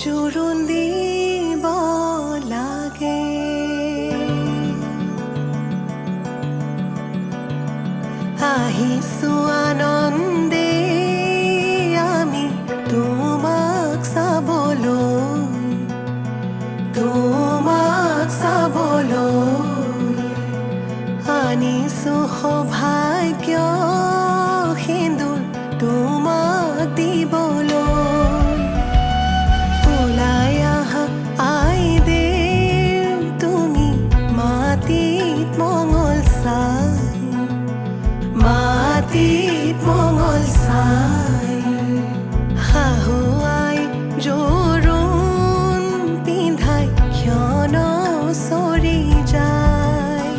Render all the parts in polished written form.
জোৰোণ দিব লাগে আহিছো আনন্দে আমি তোমাক চাবলৈ আনিছো সৌভাগ্য সিন্দুৰ তোমাক দিবলৈ মঙ্গল চাই শাহুৱাই জোৰোণ পিন্ধাই ক্ষণ চৰি যায়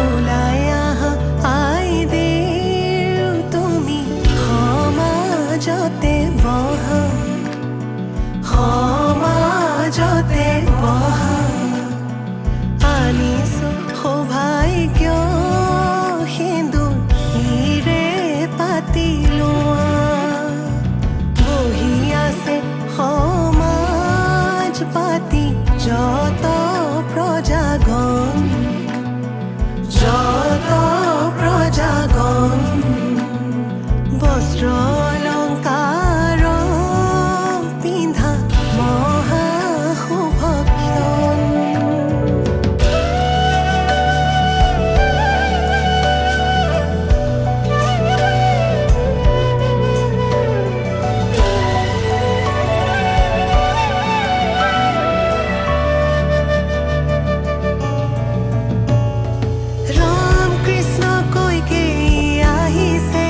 ওলাই আহা আই দেউ তুমি সমাজতে বহা আনিছো সৌভাগ্য সিন্দুৰ হিৰে পাতি লোৱা বহি আছে সমাজ পাতি যত প্ৰজাগণ বস্ত্ৰ অলংকাৰ পিন্ধা মহা শুভক্ষণ ৰাম কৃষ্ণ কৈকে আহিছে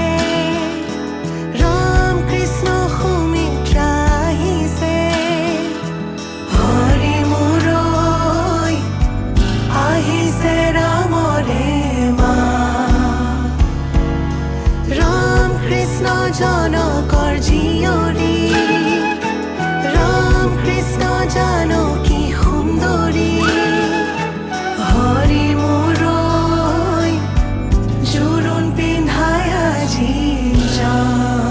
জনকৰ জীয়ৰী ৰাম কৃষ্ণ জানকী সুন্দৰী হৰি মোৰৈ জোৰোণ পিন্ধাই আজি যাওঁ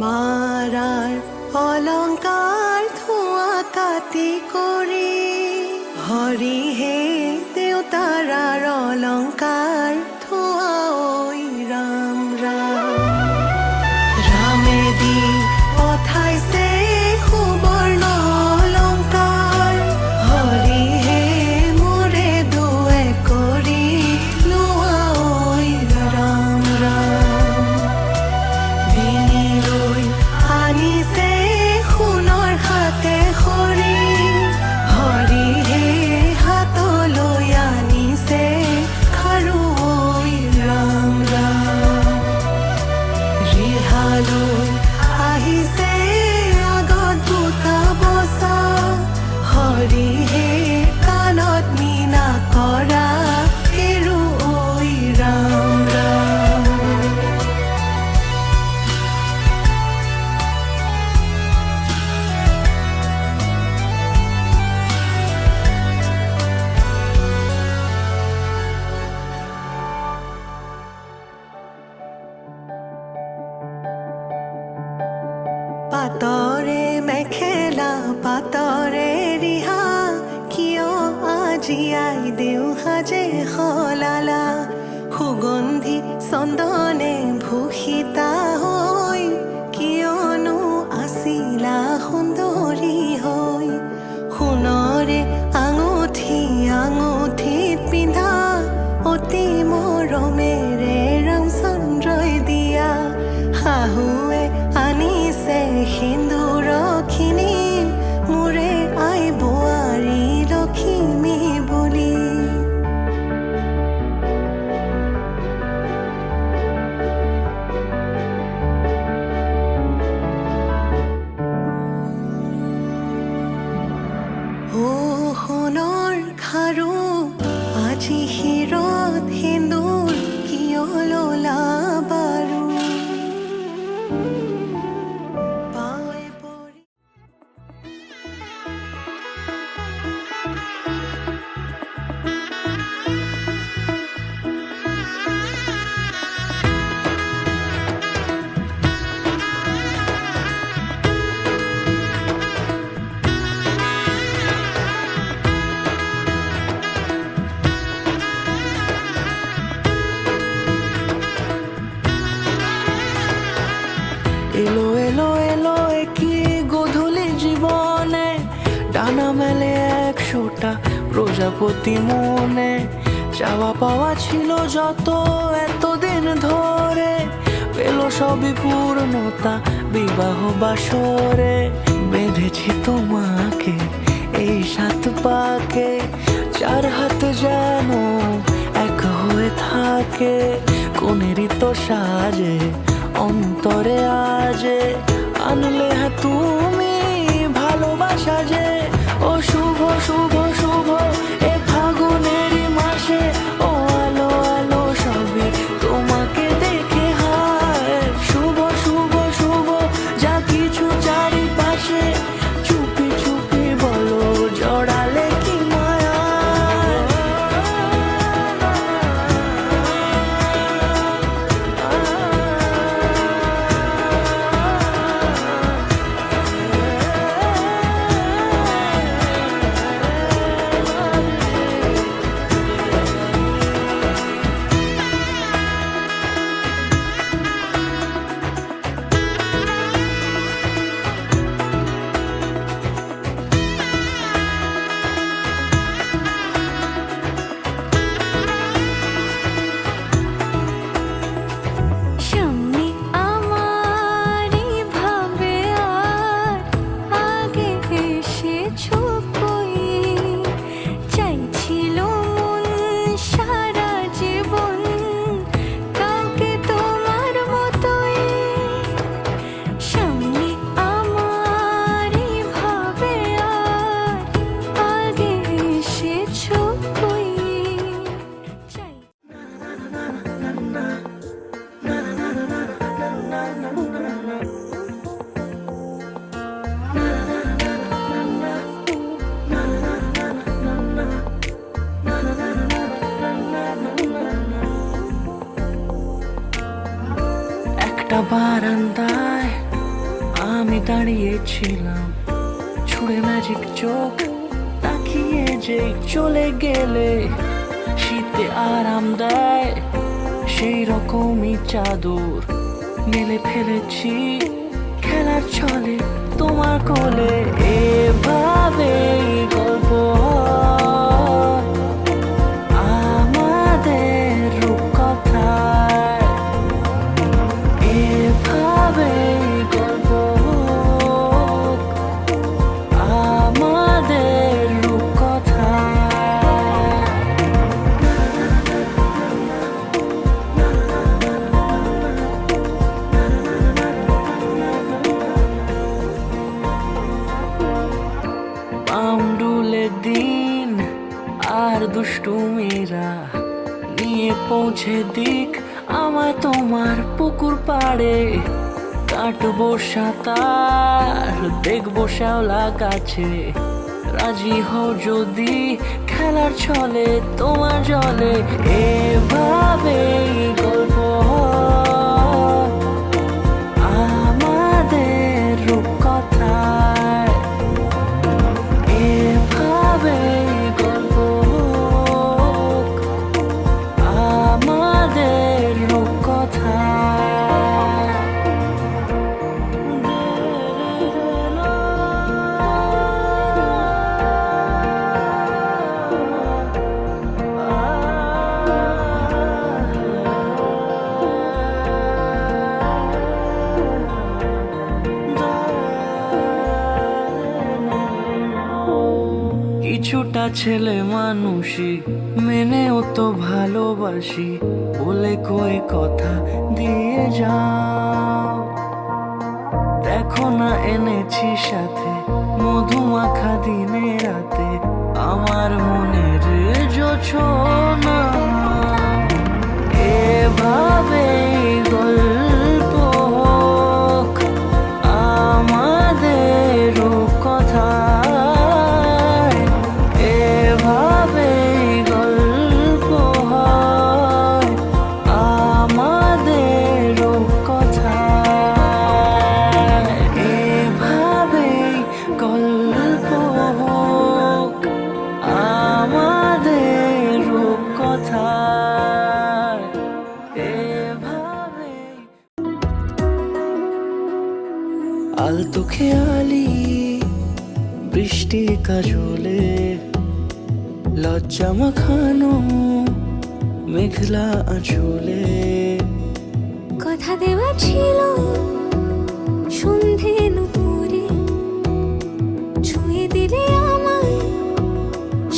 মাৰাৰ অলংকাৰ ধোৱা কাটি কৰি হৰিহে দেউতাৰাৰ অলংকাৰ ধোৱা ঐ ৰাম ৰামে দি পঠাইছে সুবৰ্ণ অলংকাৰ হৰিহে মোৰে দুৱে কৰি লোৱা ঐ ৰাম আনিছে সোণৰ হাতে খৰি হৰিহে হাতলৈ আনিছে খাৰু ঐ ৰাম ৰিহালৈ আহিছে আগত বুটা বচা হৰিহে কাণত মীনা কৰা হেৰু ঐ ৰাম পাতৰে মেখেলা পাতৰে ৰিহা কিয় আজিয়াই দেও সাজে সলালা সুগন্ধি চন্দনে ভূষিতা হৈ কিয়নো আছিলা সুন্দৰী হৈ সোণৰে আঙুঠি আঙুঠিত পিন্ধা অতি মৰমেৰে ৰামচন্দ্ৰই দিয়া শাহুৱে আনিছে সিন্দুৰখিনি মোৰে আই বোৱাৰী লখিমী বুলি সোণৰ খাৰু আজি শিৰত সিন্দুৰ কিয় ললা বাৰু পাৱে পৰি এলো এলো এলো কি গধূলি জীবনে ডানা মেলে 100টা প্রজাপতি মনে চাওয়া পাওয়া ছিল যত এতদিন ধরে পেল সবই পূর্ণতা বিবাহ বাসরে বেঁধেছি তোমাকে এই 7 পাকে 4 হাত যেন এক হয়ে থাকে কোনেরই তো সাজে অন্তরে আজে আনলে হ্যাঁ তুমি ভালোবাসা যে ও শুভ শুভ শুভ এ ফাগুনেরই মাসে ও আলো আলো সবে তোমাকে দেখে হায় শুভ শুভ শুভ যা কিছু চারিপাশে চুপি চুপি বলো জড়ালে কি মায়া একটা বারান্দায় আমি দাঁড়িয়েছিলাম ছুঁড়ে ম্যাজিক চোখ তাকিয়ে যে চলে গেলে শীতে আরাম দেয় সেই রকমই চাদর মেলে ফেলেছি খেলার ছলে তোমার কোলে এভাবে গল্প হয় আমাদের রূপকথায় এভাবে গল্প হোক আমাদের রূপকথায় পাউন্ডুলে দিন আর দুষ্টুমিরা নিয়ে পৌঁছে দিক আমায় তোমার পুকুর পাড়ে কাটবো সাঁতার দেখবো শ্যাওলা গাছে রাজি হও যদি খেলার ছলে তোমার জলে এভাবেই গল্প হয় আমাদের রূপ ছেলে মানুষই মেনেও তো ভালোবাসি বলে কয়ে কথা দিয়ে যাও। দেখো না এনেছি সাথে মধুমাখা দিনে রাতে আমার মনের জোছনা। এভাবে গল্প হোক আমাদের কথায়, এভাবে গল্প হয় আমাদের কথায়, এভাবে গল্প হোক আমাদের কথায়, এভাবে। আলতো খেয়ালি বৃষ্টি কাজলে লজ্জা মাখানো মেঘলা আঁচলে, কথা দেওয়া ছিল সন্ধে নুপুরে, ছুঁয়ে দিলে আমায়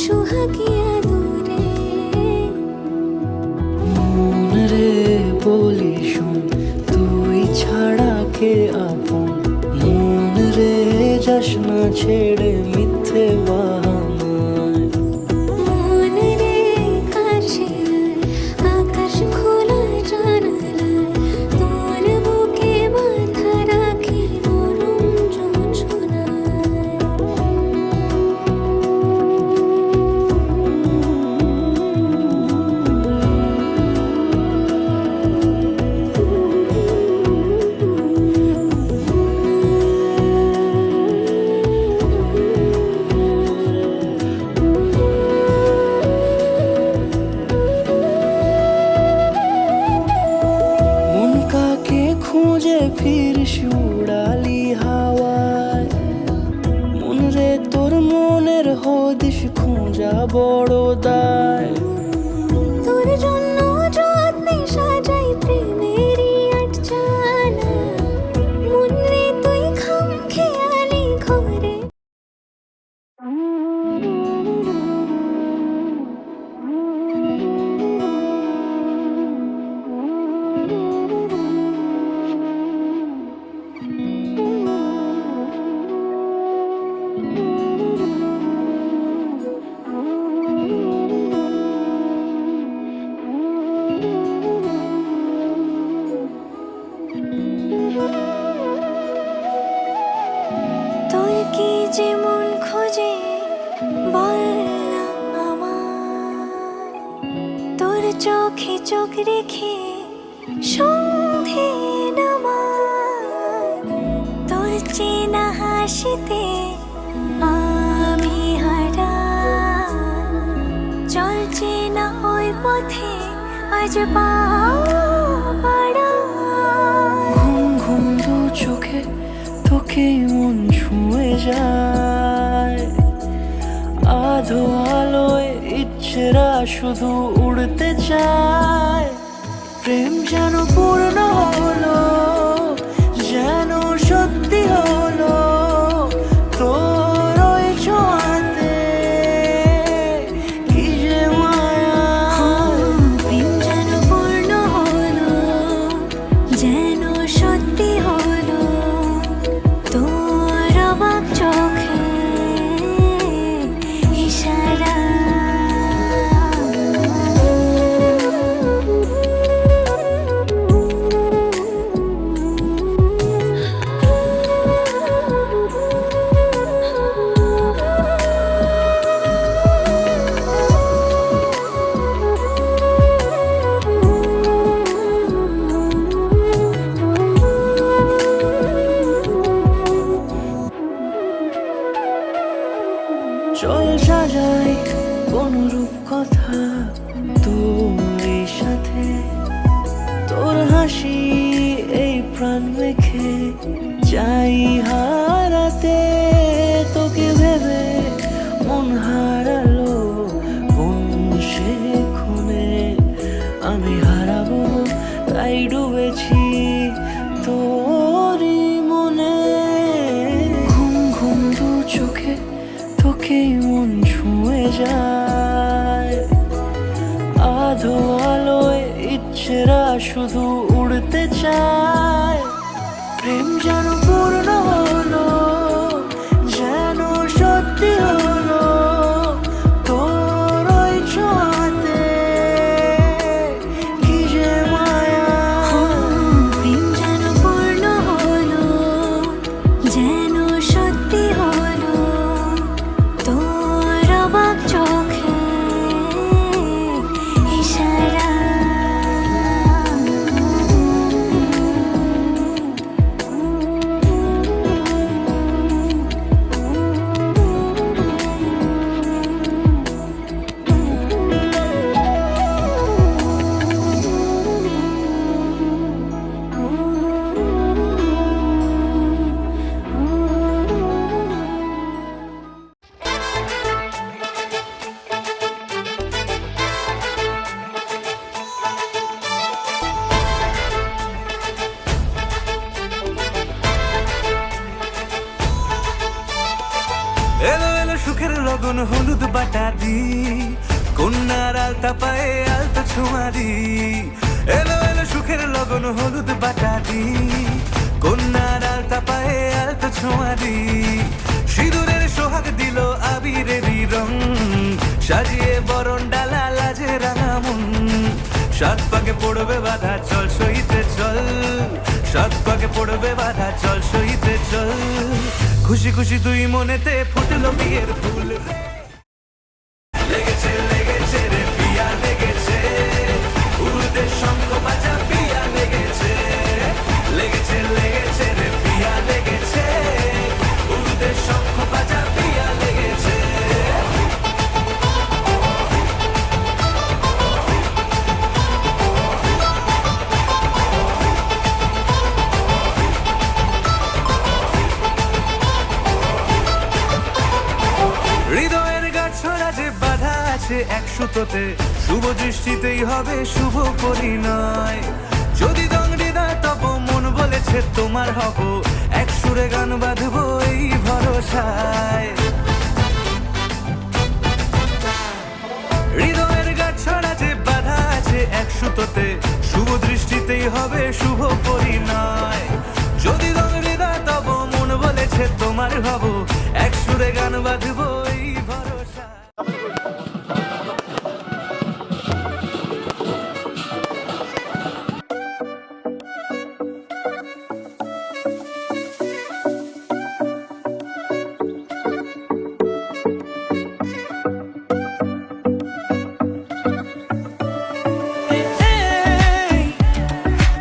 সোহাগিয়া দূরে। মন রে বলি শোন তুই ছাড়া কে আপন, মন রে যাস না ছেড়ে মিথ্যে বাহানায়। মন রে কাছে আকাশ খোলা জানালায়, তোর বুকে মাথা রাখি নরম জোছনায়। মন কাকে খুঁজে ফিরিস উড়ালি হাওয়ায়, মন রে তোর মনের হদিস খোঁজা বড় দায়। তোর জন্য যত্নে সাজাই প্রেমেরই আটচালা, মন রে তুই খাম খেয়ালি ঘরে। তোর কি যে মন খোঁজে বল না আমায়, তোর চোখে চোখ রেখে সন্ধে নামায়। তোর চেনা হাসিতে আমি হারাই, চলছে না ওই পথে আজ পা বাড়াই। ঘুম ঘুম দু চোখে তোকে মন ছুঁয়ে যায়, আধো আলোয় ইচ্ছেরা শুধু উড়তে চায়। প্রেম যেন পূর্ণ হলো, যেন সত্যি হলো তোর ওই ছোঁয়াতে, কি যে মায়া। প্রেম যেন পূর্ণ হলো, যেন সত্যি হলো তোর অবাক চোখে ইশারা। চল সাজাই কোন রূপ কথা তোর এই সাথে, তোর হাসি এই প্রাণ মেখে চাই হারাতে। তোকে ভেবে মন হারালো কোন সে ক্ষণে, আমি হারাবো তাই ডুবেছি তোরই মনে। ঘুম ঘুম দু চোখে তোকে মন ছুঁয়ে যায়। আধো আলোয় ইচ্ছেরা শুধু উড়তে চায়। প্রেম যেন পূর্ণ হলো, যেন সত্যি হলো তোর ওই ছোঁয়াতে, কি যে মায়া। প্রেম যেন পূর্ণ হলো, যেন সত্যি হলো তোর অবাক চোখে ইশারা। এলো এলো সুখের লগন হলুদ বাটা দি, কন্যার আলতা পায়ে আলতা ছোঁয়া দি। এলো এলো সুখের লগন হলুদ বাটা দি, কন্যার আলতা পায়ে আলতা ছোঁয়া দি। সিঁদুরের সোহাগ দিল আবিরেরই রং, সাজিয়ে বরণ ডালা লাজে রাঙা মন। সাত পাকে পড়বে বাধা চল সইতে চল, সাত পাকে পড়বে বাধা চল সইতে চল। খুশি খুশি তুই মনেতে ফুটলো বিয়ের ফুল। লেগেছে লেগেছে রে পিয়া লেগেছে, উড়তে শঙ্খ বাজা পিয়া লেগেছে। লেগেছে লেগেছে রে পিয়া লেগেছে, উড়তে শঙ্খ বাজা পিয়া লেগেছে। হৃদয়ের গাছড়া যে বাধা আছে এক সুতোতে, শুভ দৃষ্টিতেই হবে শুভ পরিণয়। যদি দংড়ি দেয় তব মন বলেছে তোমার হব, এক সুরে গান বাঁধবো এই ভরসায়। হৃদয়ের গাছড়া যে বাধা আছে এক সুতোতে, শুভ দৃষ্টিতেই হবে শুভ পরিণয়। যদি দংড়ি দেয় তব মন বলেছে তোমার হব, এক সুরে গান বাঁধবো এই ভরসা।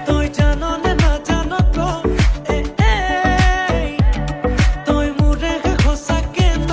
তুই জানো না জানো তো, তুই মুরে খোসা কেন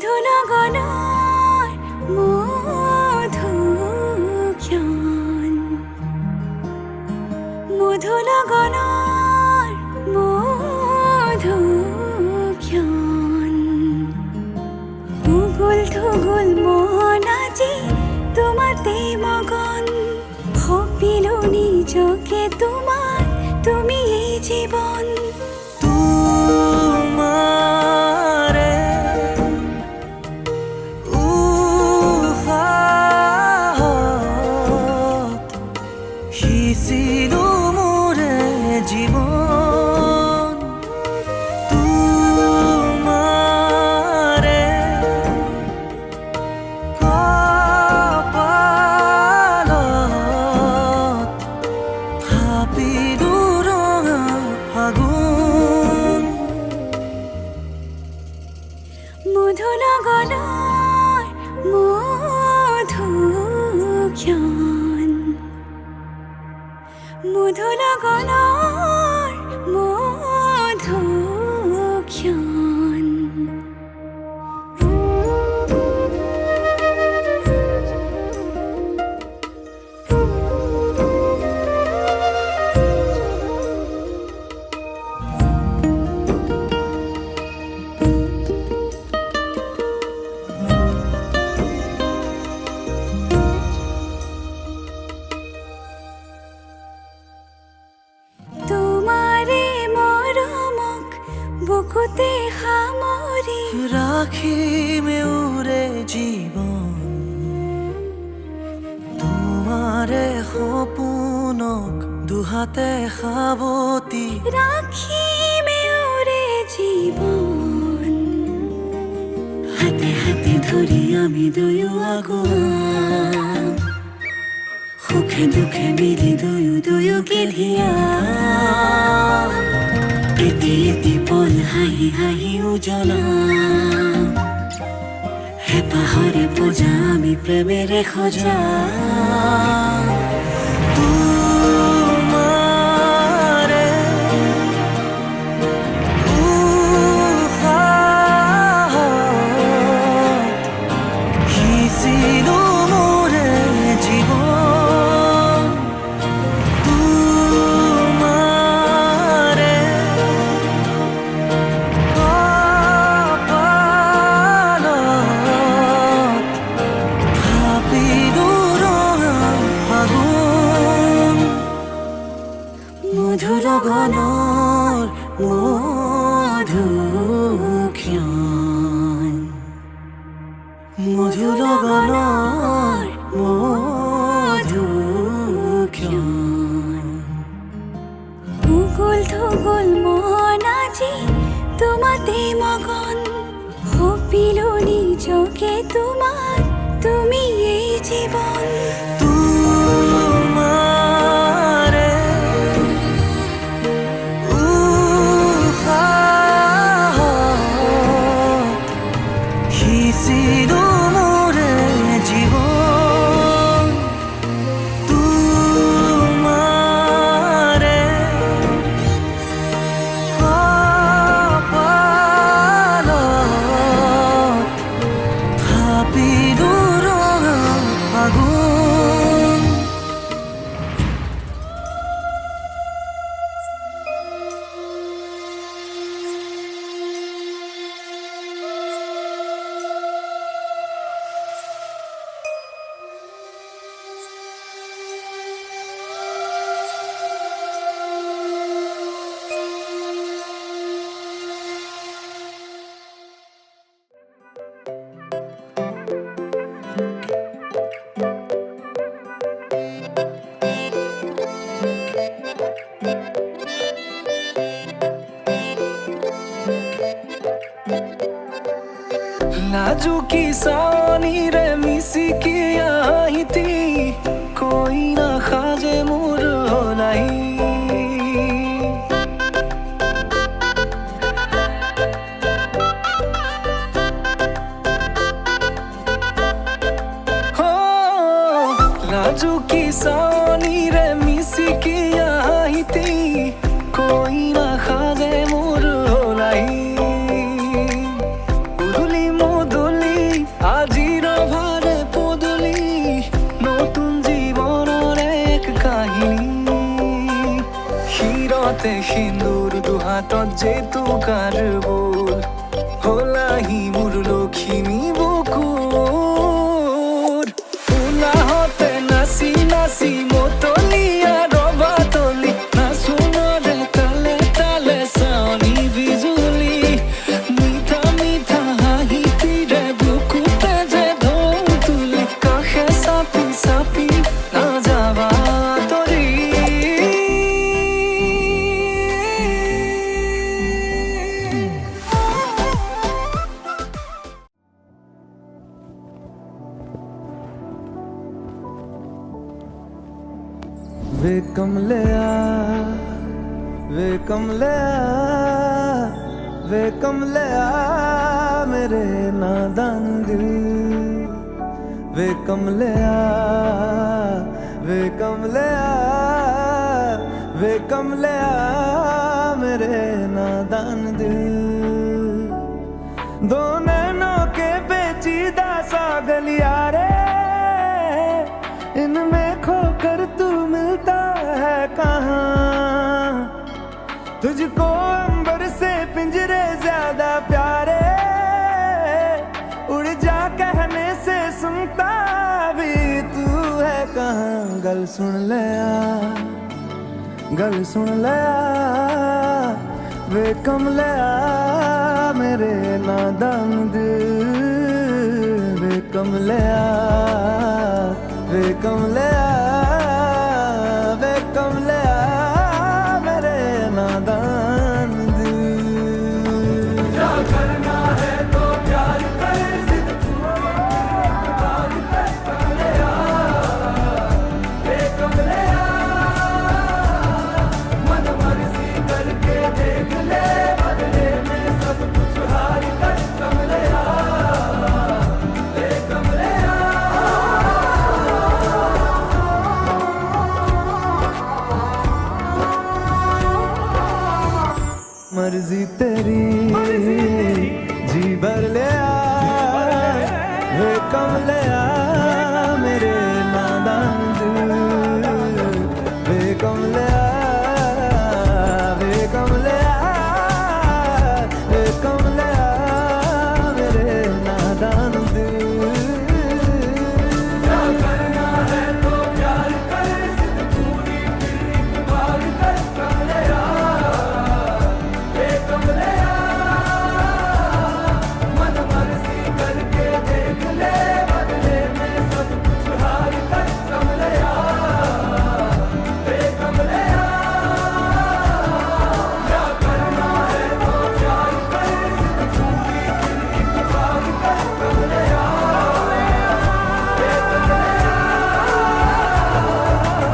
মধুনগনার মধুক্ষণ মধুনগনার মধুক্ষণ উগুল থুগুল মন আজি তোমাতে মগন ভাবিল নিজকে তোমার তুমি এই জীবন তোমারে উফাহত সিঁচিলো মোৰে জীৱন তোমাৰে কপালত থাপিলো ৰঙা ফাগুন মধুনগনার মধুক্ষণ মধুনগনার মধুক্ষণ তোমারে মৰমক বুকুতে সামৰি ৰাখিমে উৰে জীৱন তোমাৰে সপোনক দুহাতে সাৱতি রাখিমে ওরে জীবন হাতে হাতে ধরি আমি দুয়ো আগুয়া সুখে দুখে মিলি দুয়ো দুয়োকে ধিয়া এটি এটি পল হাঁহি হাঁহি উজ্বলা হেঁপাহৰে পূজা আমি প্ৰেমেৰে সজা তোমাৰে উফাহত সিঁচিলো মোৰে জীৱন তোমাৰে কপালত থাপিলো ৰঙা ফাগুন মধুৰগণৰ মধুক্ষণ মধুৰগণৰ মধুক্ষণ উগুল থুগুল মন আজি তোমাতে মগন ভাবিল নিজকে তোমার তুমি এই জীবন তোমাৰে উফাহত সিঁচিলো মোৰে জীৱন তোমাৰে কপালত থাপিলো ৰঙা ফাগুন নাজুকি চাৱনিৰে মিচিকি আহিতি কইনা সাজে মোৰ হলাই নাজুকি চাৱনিৰে মিচিকি আহিতি কইনা সাজে মোৰ হলাই উদুলি মুদুলি হাতে সিন্দুর দুহাতত যে তুকাৰ বোল হলাহি মোৰ লখিমী বুকুৰ উলাহতে নাচি নাচি মতলীয়া ৰবা তলি নাচোনৰে তালে তালে চাৱনি বিজুলি মিঠা মিঠা হাঁহিটিৰে বুকুতে যে ঢৌ তুলি কাষে চাপি চাপি নাযাবা তৰি वे कमलिया वे कमलिया वे कमलिया मेरे नादान दिल वे कमलिया वे कमलिया वे कमलिया मेरे नादान दिल दो नैनों के पेचीदा सा गलिया रे इनमें खोकर तू मिलता है कहाँ तुझको अंबर से पिंजरे ज्यादा प्यारे उड़ जा कहने से सुनता भी तू है कहाँ गल सुन ले आ वे कमलिया मेरे नादान दिल वे कमलिया वे कमलिया वे कमलिया मेरे नादान दिल क्या करना है तो प्यार कर जिद प्यार कर कमलिया वे कमलिया मन मर्जी करके देख ले बदले में सब कुछ हार कर कमलिया वे कमलिया मर्जी तेरी जी भर ले आ वे कमलिया मेरे नादान दिल वे कमलिया वे कमलिया वे कमलिया मेरे नादान दिल क्या करना है तो प्यार कर जिद पूरी फिर एक बार कर कमलिया वे कमलिया मन मर्जी करके देख ले बदले में सब कुछ हार कर कमलिया वे कमलिया क्या करना है तो प्यार कर जिद पूरी फिर एक बार कर कमलिया वे कमलिया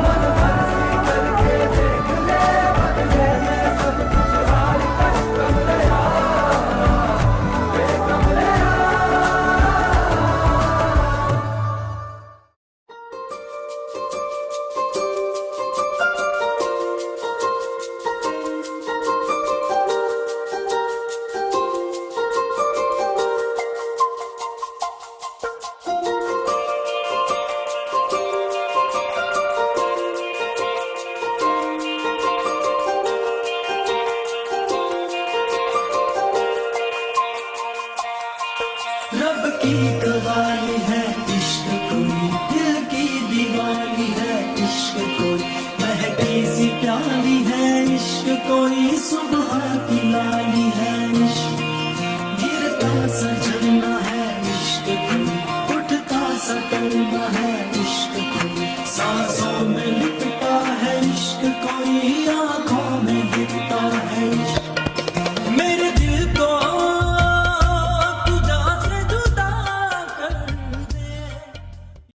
मन मर्जी करके देख ले बदले में सब कुछ हार कर कमलिया वे कमलिया रब की